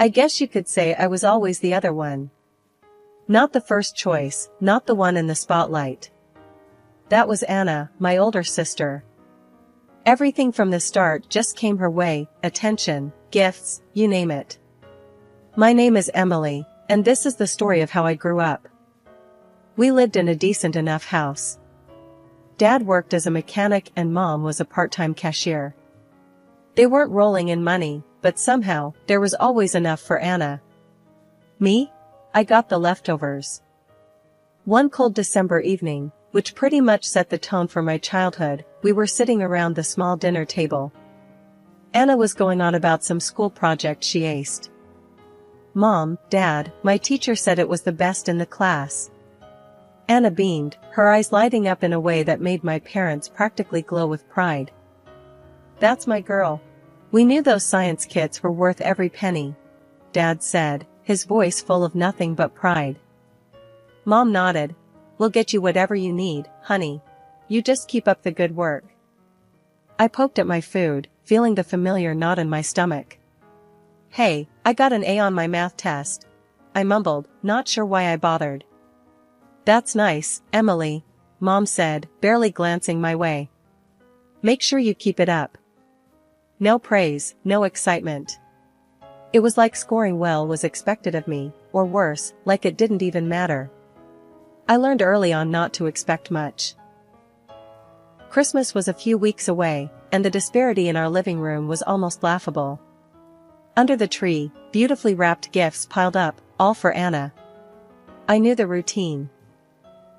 I guess you could say I was always the other one. Not the first choice, not the one in the spotlight. That was Anna, my older sister. Everything from the start just came her way, attention, gifts, you name it. My name is Emily, and this is the story of how I grew up. We lived in a decent enough house. Dad worked as a mechanic and Mom was a part-time cashier. They weren't rolling in money, but somehow, there was always enough for Anna. Me? I got the leftovers. One cold December evening, which pretty much set the tone for my childhood, we were sitting around the small dinner table. Anna was going on about some school project she aced. Mom, Dad, my teacher said it was the best in the class. Anna beamed, her eyes lighting up in a way that made my parents practically glow with pride. That's my girl. We knew those science kits were worth every penny, Dad said, his voice full of nothing but pride. Mom nodded. We'll get you whatever you need, honey. You just keep up the good work. I poked at my food, feeling the familiar knot in my stomach. Hey, I got an A on my math test. I mumbled, not sure why I bothered. That's nice, Emily, Mom said, barely glancing my way. Make sure you keep it up. No praise, no excitement. It was like scoring well was expected of me, or worse, like it didn't even matter. I learned early on not to expect much. Christmas was a few weeks away, and the disparity in our living room was almost laughable. Under the tree, beautifully wrapped gifts piled up, all for Anna. I knew the routine.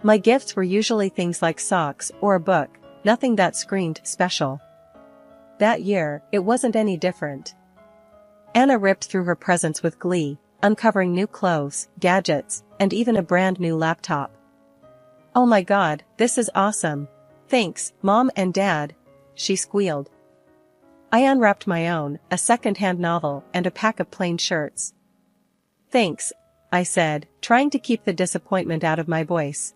My gifts were usually things like socks or a book, nothing that screamed special. That year, it wasn't any different. Anna ripped through her presents with glee, uncovering new clothes, gadgets, and even a brand new laptop. Oh my God, this is awesome. Thanks, Mom and Dad, she squealed. I unwrapped my own, a second-hand novel, and a pack of plain shirts. Thanks, I said, trying to keep the disappointment out of my voice.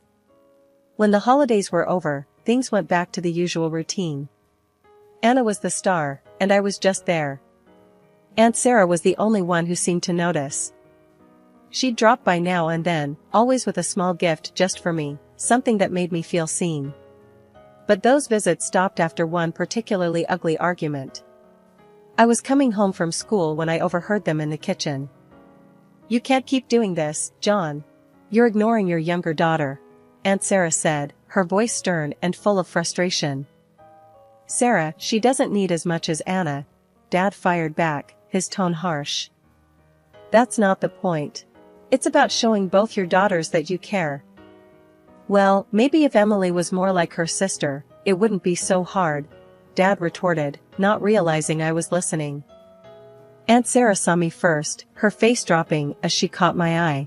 When the holidays were over, things went back to the usual routine. Anna was the star, and I was just there. Aunt Sarah was the only one who seemed to notice. She'd drop by now and then, always with a small gift just for me, something that made me feel seen. But those visits stopped after one particularly ugly argument. I was coming home from school when I overheard them in the kitchen. You can't keep doing this, John. You're ignoring your younger daughter, Aunt Sarah said, her voice stern and full of frustration. Sarah, she doesn't need as much as Anna, Dad fired back, his tone harsh. That's not the point. It's about showing both your daughters that you care. Well, maybe if Emily was more like her sister, it wouldn't be so hard, Dad retorted, not realizing I was listening. Aunt Sarah saw me first, her face dropping as she caught my eye.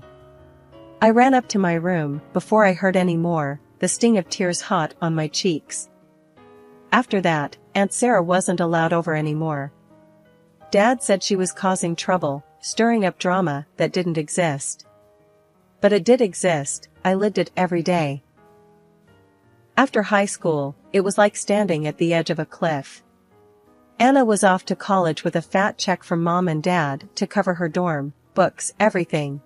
I ran up to my room, before I heard any more, the sting of tears hot on my cheeks. After that, Aunt Sarah wasn't allowed over anymore. Dad said she was causing trouble, stirring up drama that didn't exist. But it did exist, I lived it every day. After high school, it was like standing at the edge of a cliff. Anna was off to college with a fat check from Mom and Dad to cover her dorm, books, everything.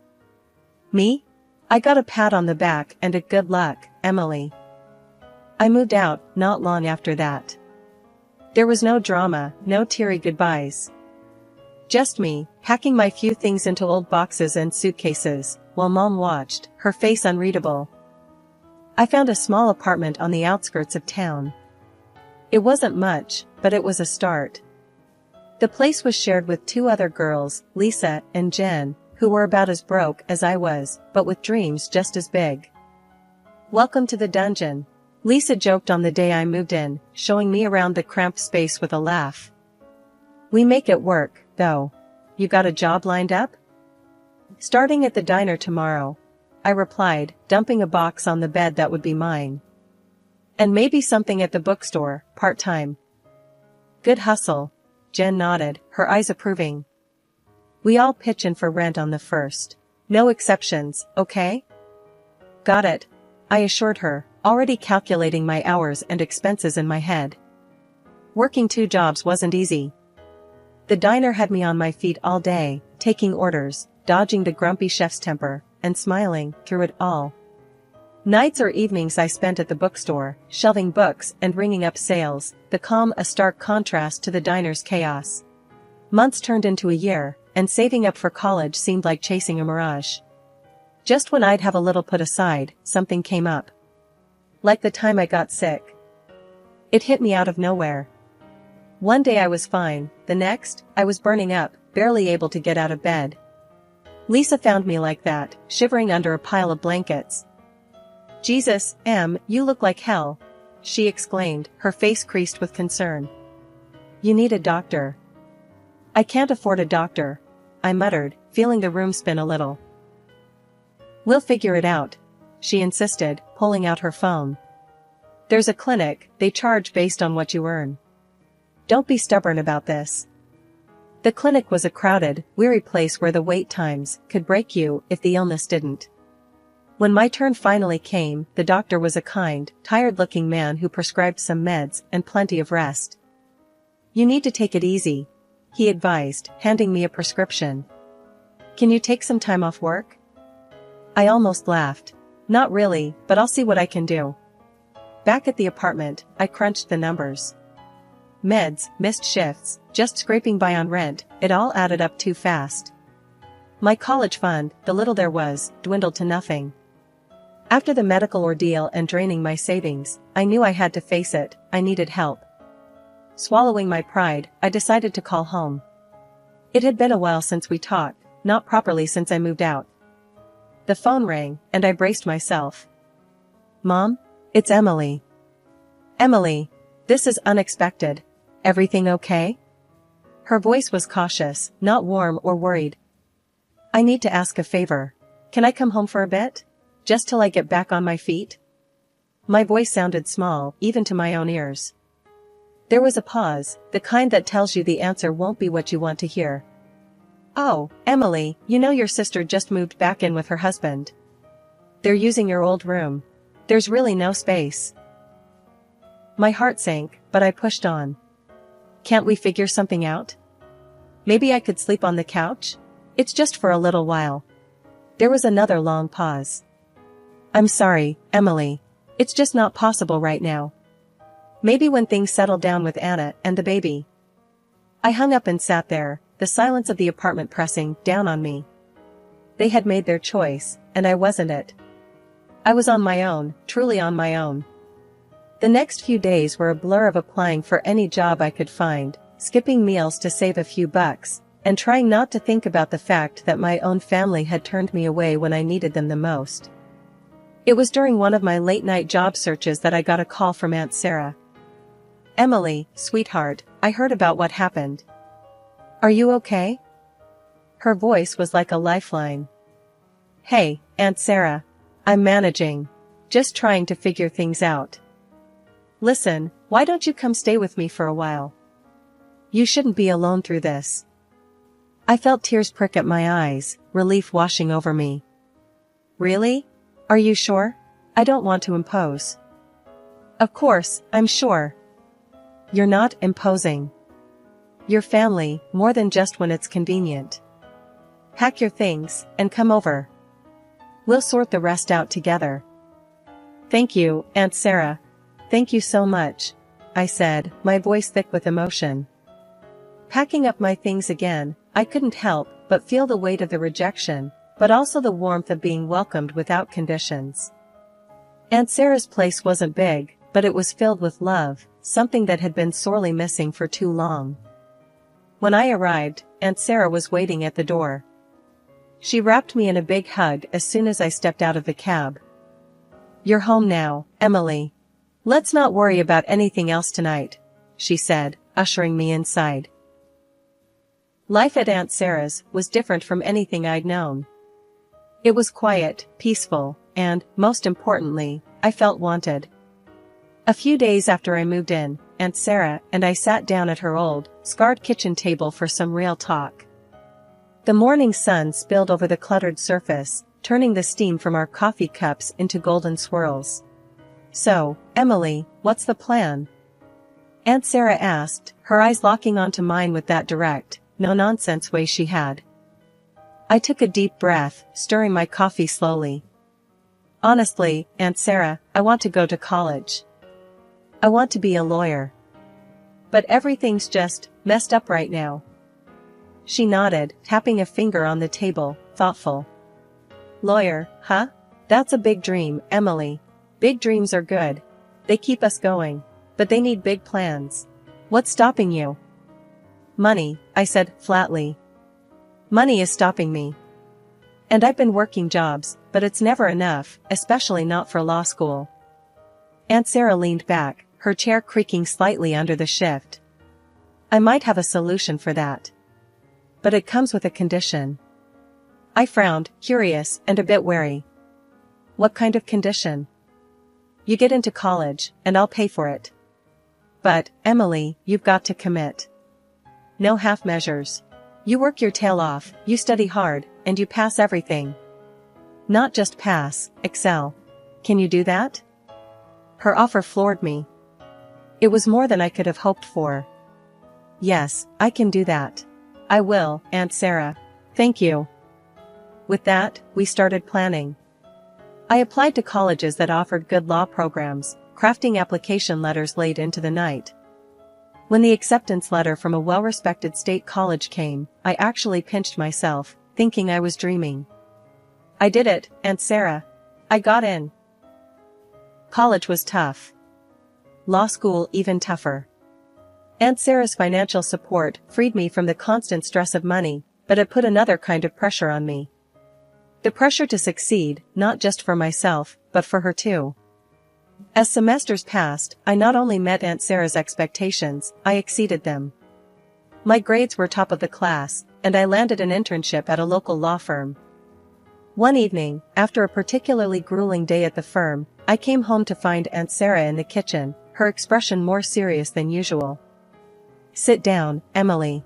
Me? I got a pat on the back and a good luck, Emily. I moved out, not long after that. There was no drama, no teary goodbyes. Just me, packing my few things into old boxes and suitcases, while Mom watched, her face unreadable. I found a small apartment on the outskirts of town. It wasn't much, but it was a start. The place was shared with two other girls, Lisa and Jen, who were about as broke as I was, but with dreams just as big. Welcome to the dungeon, Lisa joked on the day I moved in, showing me around the cramped space with a laugh. We make it work, though. You got a job lined up? Starting at the diner tomorrow, I replied, dumping a box on the bed that would be mine. And maybe something at the bookstore, part-time. Good hustle, Jen nodded, her eyes approving. We all pitch in for rent on the first. No exceptions, okay? Got it, I assured her, already calculating my hours and expenses in my head. Working 2 jobs wasn't easy. The diner had me on my feet all day, taking orders, dodging the grumpy chef's temper, and smiling through it all. Nights or evenings I spent at the bookstore, shelving books and ringing up sales, the calm a stark contrast to the diner's chaos. Months turned into a year, and saving up for college seemed like chasing a mirage. Just when I'd have a little put aside, something came up. Like the time I got sick. It hit me out of nowhere. One day I was fine, the next, I was burning up, barely able to get out of bed. Lisa found me like that, shivering under a pile of blankets. "Jesus, Em, you look like hell," she exclaimed, her face creased with concern. "You need a doctor." "I can't afford a doctor," I muttered, feeling the room spin a little. "We'll figure it out," she insisted, pulling out her phone. "There's a clinic, they charge based on what you earn. Don't be stubborn about this." The clinic was a crowded, weary place where the wait times could break you if the illness didn't. When my turn finally came, the doctor was a kind, tired-looking man who prescribed some meds and plenty of rest. "You need to take it easy," he advised, handing me a prescription. "Can you take some time off work?" I almost laughed. "Not really, but I'll see what I can do." Back at the apartment, I crunched the numbers. Meds, missed shifts, just scraping by on rent, it all added up too fast. My college fund, the little there was, dwindled to nothing. After the medical ordeal and draining my savings, I knew I had to face it, I needed help. Swallowing my pride, I decided to call home. It had been a while since we talked, not properly since I moved out. The phone rang, and I braced myself. "Mom? It's Emily." "Emily, this is unexpected. Everything okay?" Her voice was cautious, not warm or worried. "I need to ask a favor. Can I come home for a bit? Just till I get back on my feet?" My voice sounded small, even to my own ears. There was a pause, the kind that tells you the answer won't be what you want to hear. "Oh, Emily, you know your sister just moved back in with her husband. They're using your old room. There's really no space." My heart sank, but I pushed on. "Can't we figure something out? Maybe I could sleep on the couch? It's just for a little while." There was another long pause. "I'm sorry, Emily. It's just not possible right now. Maybe when things settle down with Anna and the baby." I hung up and sat there, the silence of the apartment pressing down on me. They had made their choice, and I wasn't it. I was on my own, truly on my own. The next few days were a blur of applying for any job I could find, skipping meals to save a few bucks, and trying not to think about the fact that my own family had turned me away when I needed them the most. It was during one of my late-night job searches that I got a call from Aunt Sarah. "Emily, sweetheart, I heard about what happened. Are you okay?" Her voice was like a lifeline. "Hey, Aunt Sarah. I'm managing. Just trying to figure things out. Listen, why don't you come stay with me for a while? You shouldn't be alone through this." I felt tears prick at my eyes, relief washing over me. "Really? Are you sure? I don't want to impose." "Of course, I'm sure. You're not imposing. Your family, more than just when it's convenient. Pack your things, and come over. We'll sort the rest out together." "Thank you, Aunt Sarah. Thank you so much," I said, my voice thick with emotion. Packing up my things again, I couldn't help but feel the weight of the rejection, but also the warmth of being welcomed without conditions. Aunt Sarah's place wasn't big, but it was filled with love, something that had been sorely missing for too long. When I arrived, Aunt Sarah was waiting at the door. She wrapped me in a big hug as soon as I stepped out of the cab. "You're home now, Emily. Let's not worry about anything else tonight," she said, ushering me inside. Life at Aunt Sarah's was different from anything I'd known. It was quiet, peaceful, and, most importantly, I felt wanted. A few days after I moved in, Aunt Sarah and I sat down at her old, scarred kitchen table for some real talk. The morning sun spilled over the cluttered surface, turning the steam from our coffee cups into golden swirls. "So, Emily, what's the plan?" Aunt Sarah asked, her eyes locking onto mine with that direct, no-nonsense way she had. I took a deep breath, stirring my coffee slowly. Honestly, Aunt Sarah, I want to go to college. I want to be a lawyer. But everything's just messed up right now. She nodded, tapping a finger on the table, thoughtful. Lawyer, huh? That's a big dream, Emily. Big dreams are good. They keep us going. But they need big plans. What's stopping you? Money, I said, flatly. Money is stopping me. And I've been working jobs, but it's never enough, especially not for law school. Aunt Sarah leaned back, her chair creaking slightly under the shift. I might have a solution for that. But it comes with a condition. I frowned, curious and a bit wary. What kind of condition? You get into college, and I'll pay for it. But, Emily, you've got to commit. No half measures. You work your tail off, you study hard, and you pass everything. Not just pass, excel. Can you do that? Her offer floored me. It was more than I could have hoped for. Yes, I can do that. I will, Aunt Sarah. Thank you. With that, we started planning. I applied to colleges that offered good law programs, crafting application letters late into the night. When the acceptance letter from a well-respected state college came, I actually pinched myself, thinking I was dreaming. I did it, Aunt Sarah. I got in. College was tough. Law school even tougher. Aunt Sarah's financial support freed me from the constant stress of money, but it put another kind of pressure on me. The pressure to succeed, not just for myself, but for her too. As semesters passed, I not only met Aunt Sarah's expectations, I exceeded them. My grades were top of the class, and I landed an internship at a local law firm. One evening, after a particularly grueling day at the firm, I came home to find Aunt Sarah in the kitchen, her expression more serious than usual. Sit down, Emily.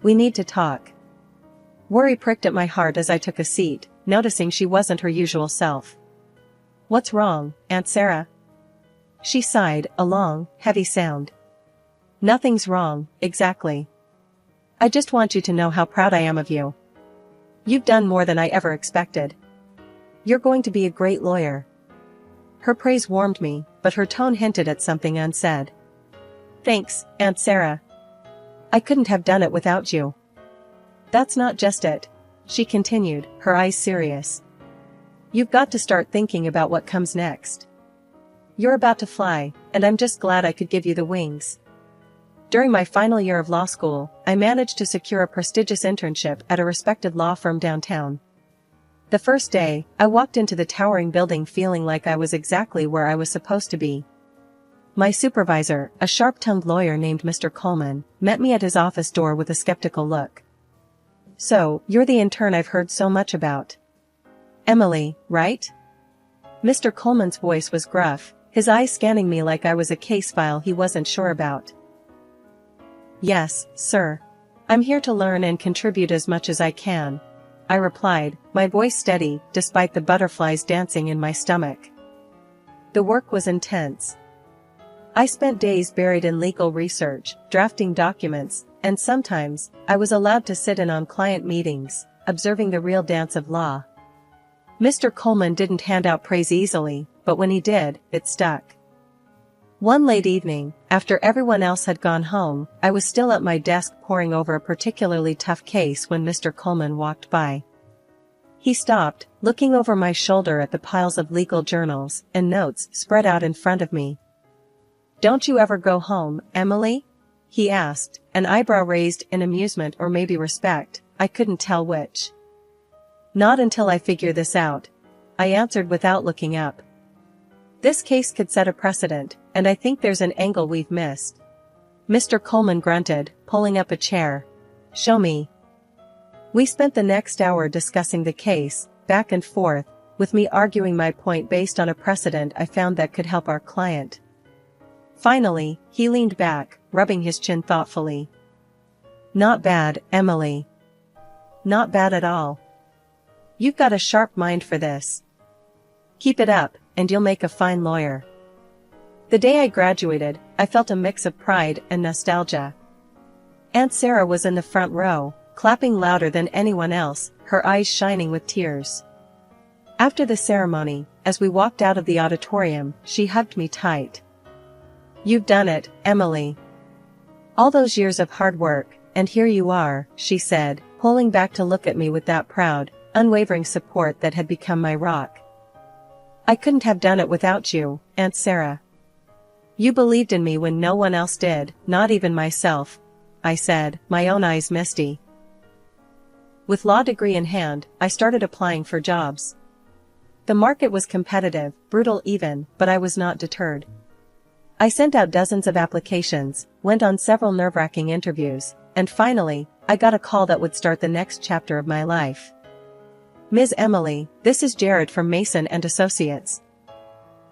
We need to talk. Worry pricked at my heart as I took a seat, noticing she wasn't her usual self. What's wrong, Aunt Sarah? She sighed, a long, heavy sound. Nothing's wrong, exactly. I just want you to know how proud I am of you. You've done more than I ever expected. You're going to be a great lawyer. Her praise warmed me, but her tone hinted at something unsaid. Thanks, Aunt Sarah. I couldn't have done it without you. That's not just it, she continued, her eyes serious. You've got to start thinking about what comes next. You're about to fly, and I'm just glad I could give you the wings. During my final year of law school, I managed to secure a prestigious internship at a respected law firm downtown. The first day, I walked into the towering building feeling like I was exactly where I was supposed to be. My supervisor, a sharp-tongued lawyer named Mr. Coleman, met me at his office door with a skeptical look. So, you're the intern I've heard so much about. Emily, right? Mr. Coleman's voice was gruff, his eyes scanning me like I was a case file he wasn't sure about. Yes, sir. I'm here to learn and contribute as much as I can, I replied, my voice steady, despite the butterflies dancing in my stomach. The work was intense. I spent days buried in legal research, drafting documents, and sometimes, I was allowed to sit in on client meetings, observing the real dance of law. Mr. Coleman didn't hand out praise easily, but when he did, it stuck. One late evening, after everyone else had gone home, I was still at my desk poring over a particularly tough case when Mr. Coleman walked by. He stopped, looking over my shoulder at the piles of legal journals and notes spread out in front of me. Don't you ever go home, Emily? He asked, an eyebrow raised in amusement or maybe respect, I couldn't tell which. Not until I figure this out, I answered without looking up. This case could set a precedent, and I think there's an angle we've missed. Mr. Coleman grunted, pulling up a chair. Show me. We spent the next hour discussing the case, back and forth, with me arguing my point based on a precedent I found that could help our client. Finally, he leaned back, rubbing his chin thoughtfully. Not bad, Emily. Not bad at all. You've got a sharp mind for this. Keep it up, and you'll make a fine lawyer. The day I graduated, I felt a mix of pride and nostalgia. Aunt Sarah was in the front row, clapping louder than anyone else, her eyes shining with tears. After the ceremony, as we walked out of the auditorium, she hugged me tight. "You've done it, Emily. All those years of hard work, and here you are," she said, pulling back to look at me with that proud, unwavering support that had become my rock. "I couldn't have done it without you, Aunt Sarah. You believed in me when no one else did, not even myself," I said, my own eyes misty. With law degree in hand, I started applying for jobs. The market was competitive, brutal even, but I was not deterred. I sent out dozens of applications, went on several nerve-wracking interviews, and finally, I got a call that would start the next chapter of my life. "Ms. Emily, this is Jared from Mason & Associates.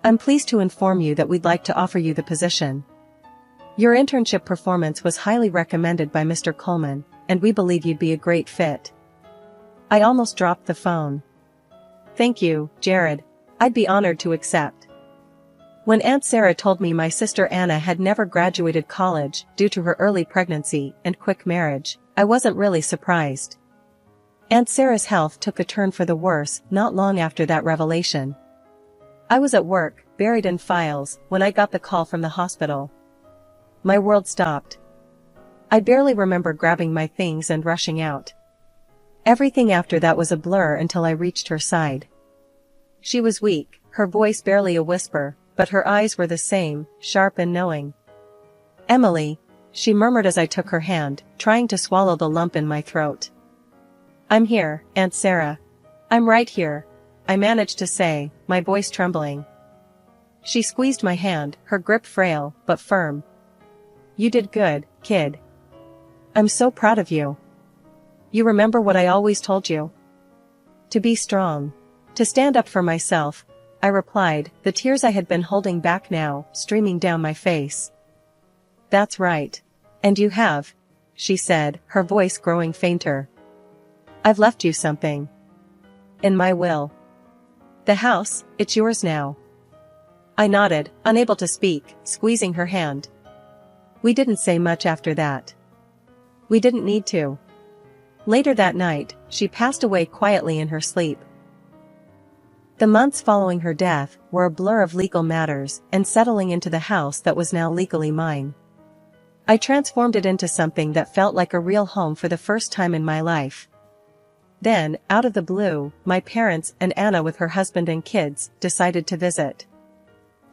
I'm pleased to inform you that we'd like to offer you the position. Your internship performance was highly recommended by Mr. Coleman, and we believe you'd be a great fit." I almost dropped the phone. "Thank you, Jared. I'd be honored to accept." When Aunt Sarah told me my sister Anna had never graduated college due to her early pregnancy and quick marriage, I wasn't really surprised. Aunt Sarah's health took a turn for the worse not long after that revelation. I was at work, buried in files, when I got the call from the hospital. My world stopped. I barely remember grabbing my things and rushing out. Everything after that was a blur until I reached her side. She was weak, her voice barely a whisper, but her eyes were the same, sharp and knowing. "Emily," she murmured as I took her hand, trying to swallow the lump in my throat. "I'm here, Aunt Sarah. I'm right here," I managed to say, my voice trembling. She squeezed my hand, her grip frail, but firm. "You did good, kid. I'm so proud of you. You remember what I always told you? To be strong. To stand up for myself," I replied, the tears I had been holding back now streaming down my face. "That's right. And you have," she said, her voice growing fainter. "I've left you something. In my will. The house, it's yours now." I nodded, unable to speak, squeezing her hand. We didn't say much after that. We didn't need to. Later that night, she passed away quietly in her sleep. The months following her death were a blur of legal matters and settling into the house that was now legally mine. I transformed it into something that felt like a real home for the first time in my life. Then, out of the blue, my parents and Anna with her husband and kids decided to visit.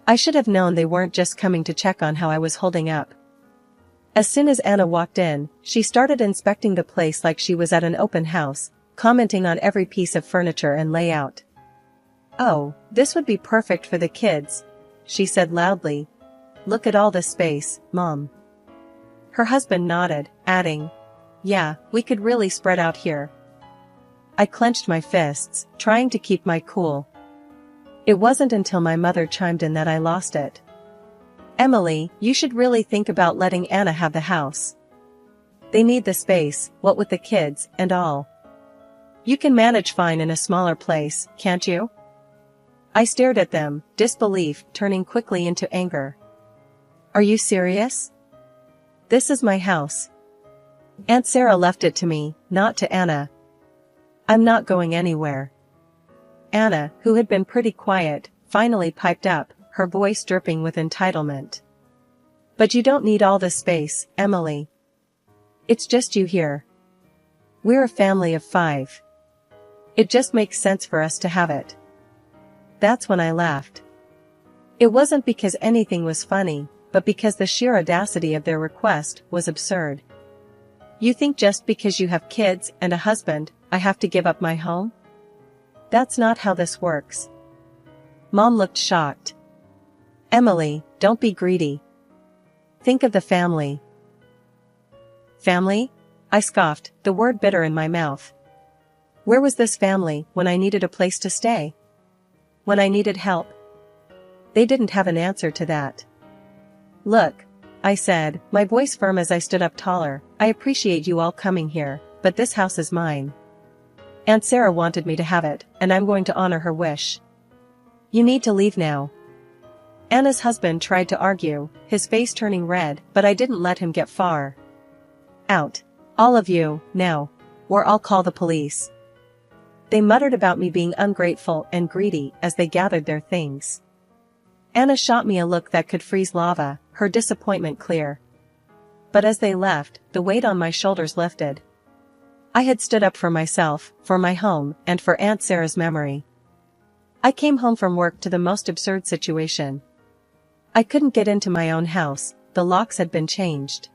I should have known they weren't just coming to check on how I was holding up. As soon as Anna walked in, she started inspecting the place like she was at an open house, commenting on every piece of furniture and layout. "Oh, this would be perfect for the kids," she said loudly. "Look at all this space, Mom." Her husband nodded, adding, "Yeah, we could really spread out here." I clenched my fists, trying to keep my cool. It wasn't until my mother chimed in that I lost it. "Emily, you should really think about letting Anna have the house. They need the space, what with the kids and all. You can manage fine in a smaller place, can't you?" I stared at them, disbelief turning quickly into anger. "Are you serious? This is my house. Aunt Sarah left it to me, not to Anna. I'm not going anywhere." Anna, who had been pretty quiet, finally piped up, her voice dripping with entitlement. "But you don't need all this space, Emily. It's just you here. We're a family of 5. It just makes sense for us to have it." That's when I laughed. It wasn't because anything was funny, but because the sheer audacity of their request was absurd. "You think just because you have kids and a husband, I have to give up my home? That's not how this works." Mom looked shocked. "Emily, don't be greedy. Think of the family." "Family?" I scoffed, the word bitter in my mouth. Where was this family when I needed a place to stay? When I needed help? They didn't have an answer to that. "Look," I said, my voice firm as I stood up taller, "I appreciate you all coming here, but this house is mine. Aunt Sarah wanted me to have it, and I'm going to honor her wish. You need to leave now." Anna's husband tried to argue, his face turning red, but I didn't let him get far. "Out. All of you, now." or I'll call the police." They muttered about me being ungrateful and greedy as they gathered their things. Anna shot me a look that could freeze lava, her disappointment clear. But as they left, the weight on my shoulders lifted. I had stood up for myself, for my home, and for Aunt Sarah's memory. I came home from work to the most absurd situation. I couldn't get into my own house, the locks had been changed.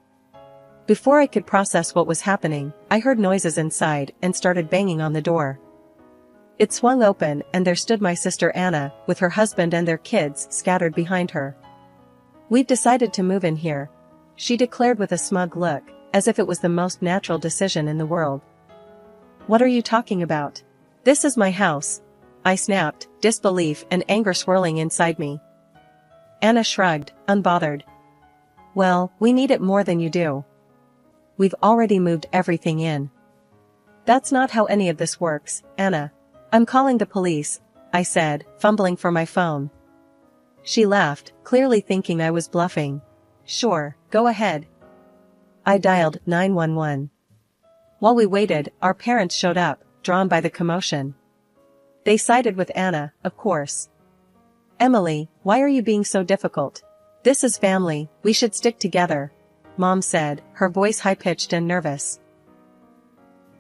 Before I could process what was happening, I heard noises inside and started banging on the door. It swung open and there stood my sister Anna, with her husband and their kids scattered behind her. "We've decided to move in here," she declared with a smug look, as if it was the most natural decision in the world. "What are you talking about? This is my house," I snapped, disbelief and anger swirling inside me. Anna shrugged, unbothered. "Well, we need it more than you do. We've already moved everything in." "That's not how any of this works, Anna. I'm calling the police," I said, fumbling for my phone. She laughed, clearly thinking I was bluffing. "Sure, go ahead." I dialed 911. While we waited, our parents showed up, drawn by the commotion. They sided with Anna, of course. "Emily, why are you being so difficult? This is family, we should stick together," Mom said, her voice high-pitched and nervous.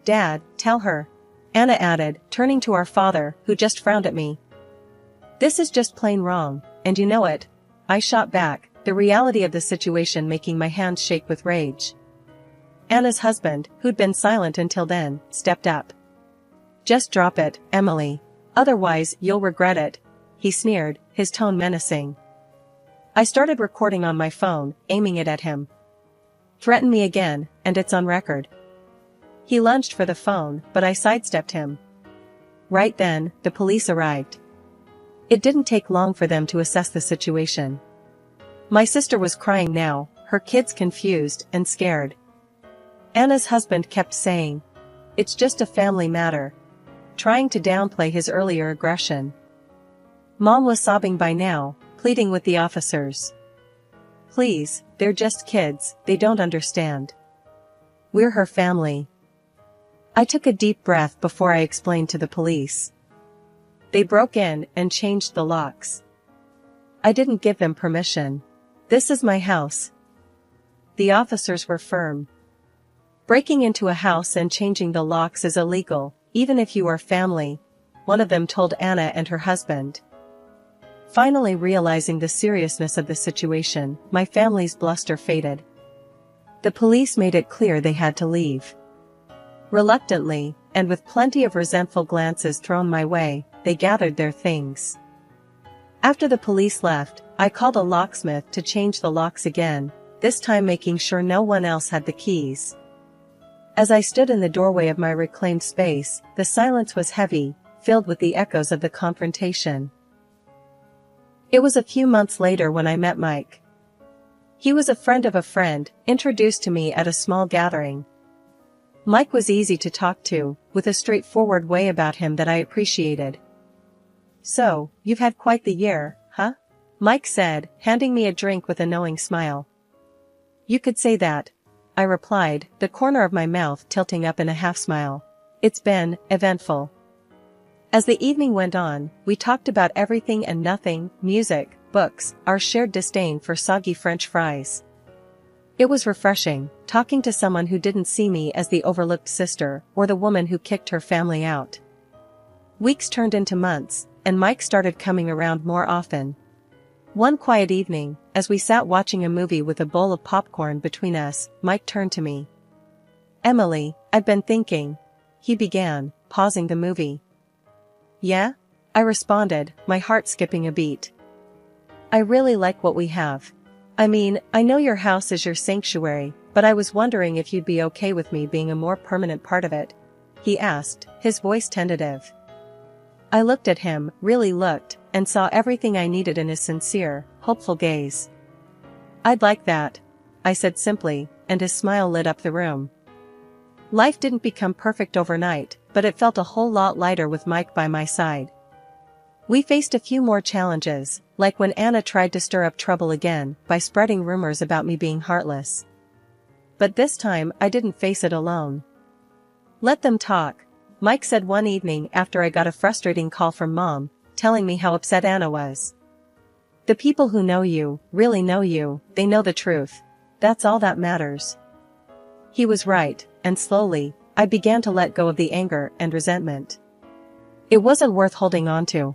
"Dad, tell her," Anna added, turning to our father, who just frowned at me. "This is just plain wrong, and you know it," I shot back, the reality of the situation making my hands shake with rage. Anna's husband, who'd been silent until then, stepped up. "Just drop it, Emily. Otherwise, you'll regret it," he sneered, his tone menacing. I started recording on my phone, aiming it at him. "Threaten me again, and it's on record." He lunged for the phone, but I sidestepped him. Right then, the police arrived. It didn't take long for them to assess the situation. My sister was crying now, her kids confused and scared. Anna's husband kept saying, "It's just a family matter," trying to downplay his earlier aggression. Mom was sobbing by now, pleading with the officers. "Please, they're just kids, they don't understand. We're her family." I took a deep breath before I explained to the police. They broke in and changed the locks. I didn't give them permission. "This is my house." The officers were firm. "Breaking into a house and changing the locks is illegal, even if you are family," one of them told Anna and her husband. Finally realizing the seriousness of the situation, my family's bluster faded. The police made it clear they had to leave. Reluctantly, and with plenty of resentful glances thrown my way, they gathered their things. After the police left, I called a locksmith to change the locks again, this time making sure no one else had the keys. As I stood in the doorway of my reclaimed space, the silence was heavy, filled with the echoes of the confrontation. It was a few months later when I met Mike. He was a friend of a friend, introduced to me at a small gathering. Mike was easy to talk to, with a straightforward way about him that I appreciated. "So, you've had quite the year, huh?" Mike said, handing me a drink with a knowing smile. "You could say that," I replied, the corner of my mouth tilting up in a half-smile. "It's been eventful." As the evening went on, we talked about everything and nothing, music, books, our shared disdain for soggy French fries. It was refreshing, talking to someone who didn't see me as the overlooked sister, or the woman who kicked her family out. Weeks turned into months, and Mike started coming around more often. One quiet evening, as we sat watching a movie with a bowl of popcorn between us, Mike turned to me. "Emily, I've been thinking," he began, pausing the movie. "Yeah?" I responded, my heart skipping a beat. "I really like what we have. I mean, I know your house is your sanctuary, but I was wondering if you'd be okay with me being a more permanent part of it," he asked, his voice tentative. I looked at him, really looked, and saw everything I needed in his sincere, hopeful gaze. "I'd like that," I said simply, and his smile lit up the room. Life didn't become perfect overnight, but it felt a whole lot lighter with Mike by my side. We faced a few more challenges, like when Anna tried to stir up trouble again by spreading rumors about me being heartless. But this time I didn't face it alone. Let them talk, Mike said one evening after I got a frustrating call from Mom, telling me how upset Anna was. The people who know you, really know you, they know the truth. That's all that matters. He was right, and slowly, I began to let go of the anger and resentment. It wasn't worth holding on to.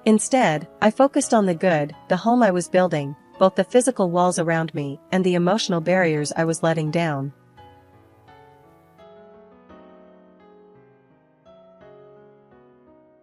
Instead, I focused on the good, the home I was building, both the physical walls around me and the emotional barriers I was letting down.